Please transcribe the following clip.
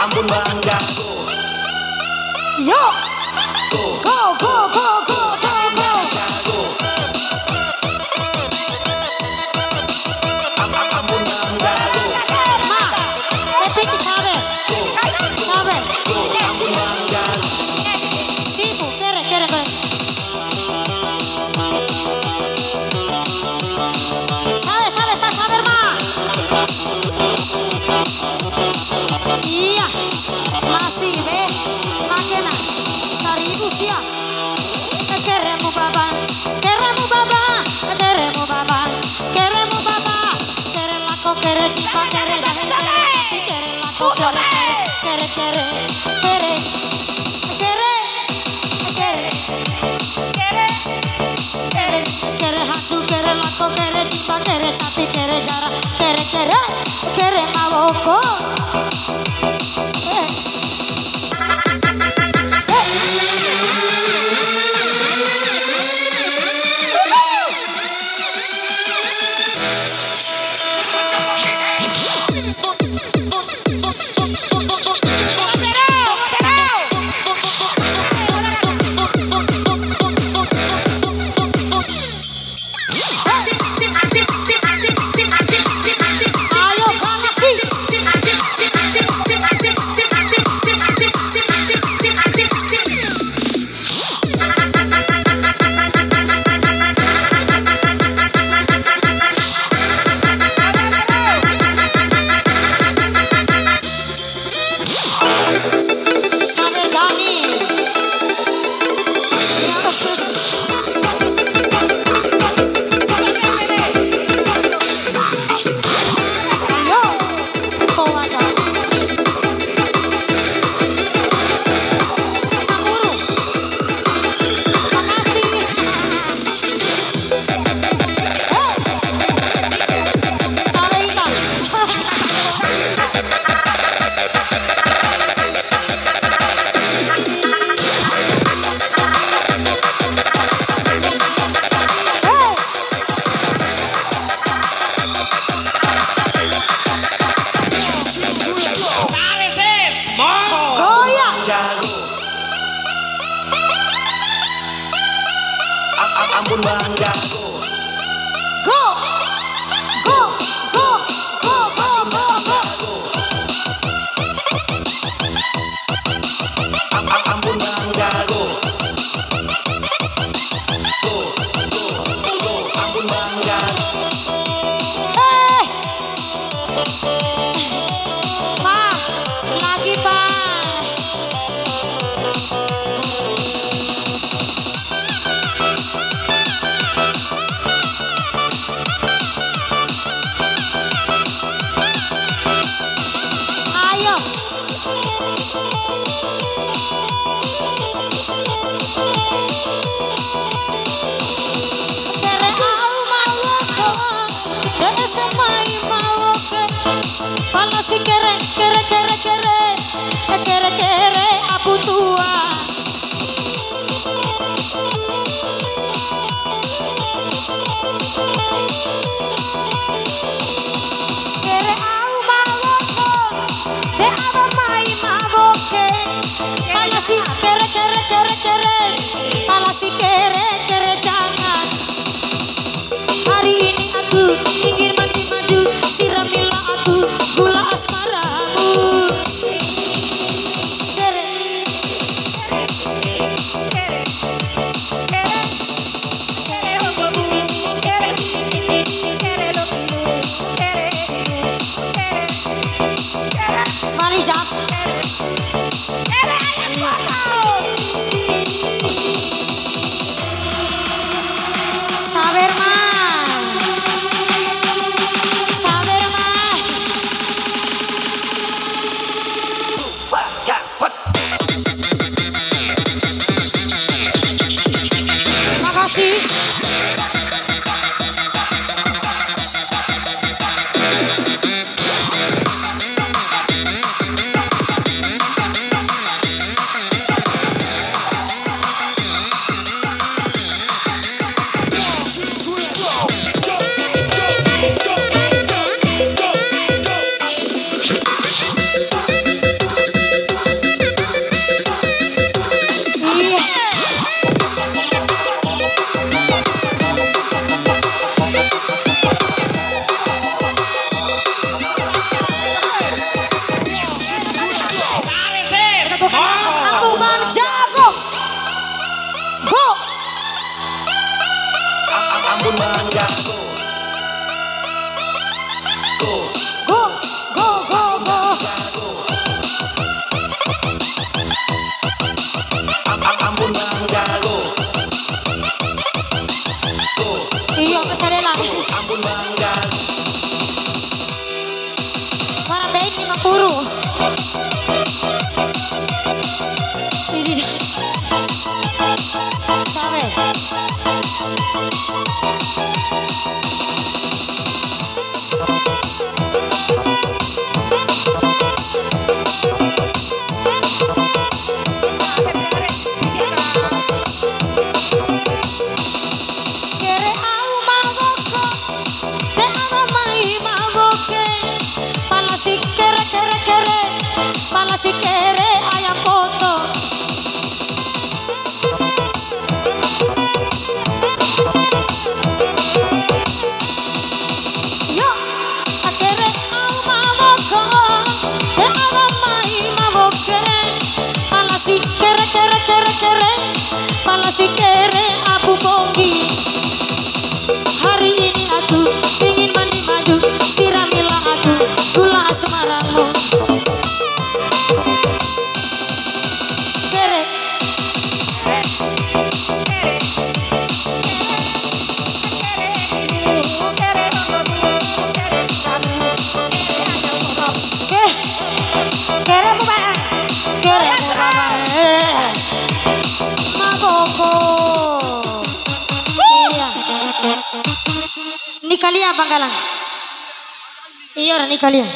Ampun Bang Jago. Yo, go go go go go go. Ampun Bang Jago. Ma, epic sabe. Sabe. Ampun Bang Jago. Tipu, kere kere kere. Sabe ma. Iya, masih be, makena 1000 sia. Keremu baba, keremu baba, keremu baba, keremu baba, kere lako kere cinta kere jahe kere sapi kere lako kere kere kere kere kere kere kere kere kere hancur kere lako kere cinta kere sapi kere jara kere kere kere mawoko. Ampun Bang Jago. Go, go, go, go, go, go, go. Ampun Bang Jago. Go, ampun Bang Jago. Ma, lagi pa. Kere abu tua. Kere au mawoko, de aba mai mawoke. Palasi kere kere kere kere, palasi kere kere jangan. Hari ini aku ingin mandi madu, siramilah aku gula asmaramu. Go, go, go, go. Ambon mangga go. Iya, pasarela. Ambon mangga. Para baik 50. Ini. Sabe. Kere au maboko, te ama mai maboke. Palasi kere kere kere, palasi kere ayam poto. Yo, akere au maboko, te ama mai maboke. Palasi kere kere kere kere, palasi kere abu bonggi. Hari ini aku ingin mandi madu, siramilah aku gula asmaramu. Kere, kere mu ba, kere mu ba, maboko. Iya. Nikalia Bangkalan. Iya, nikalia.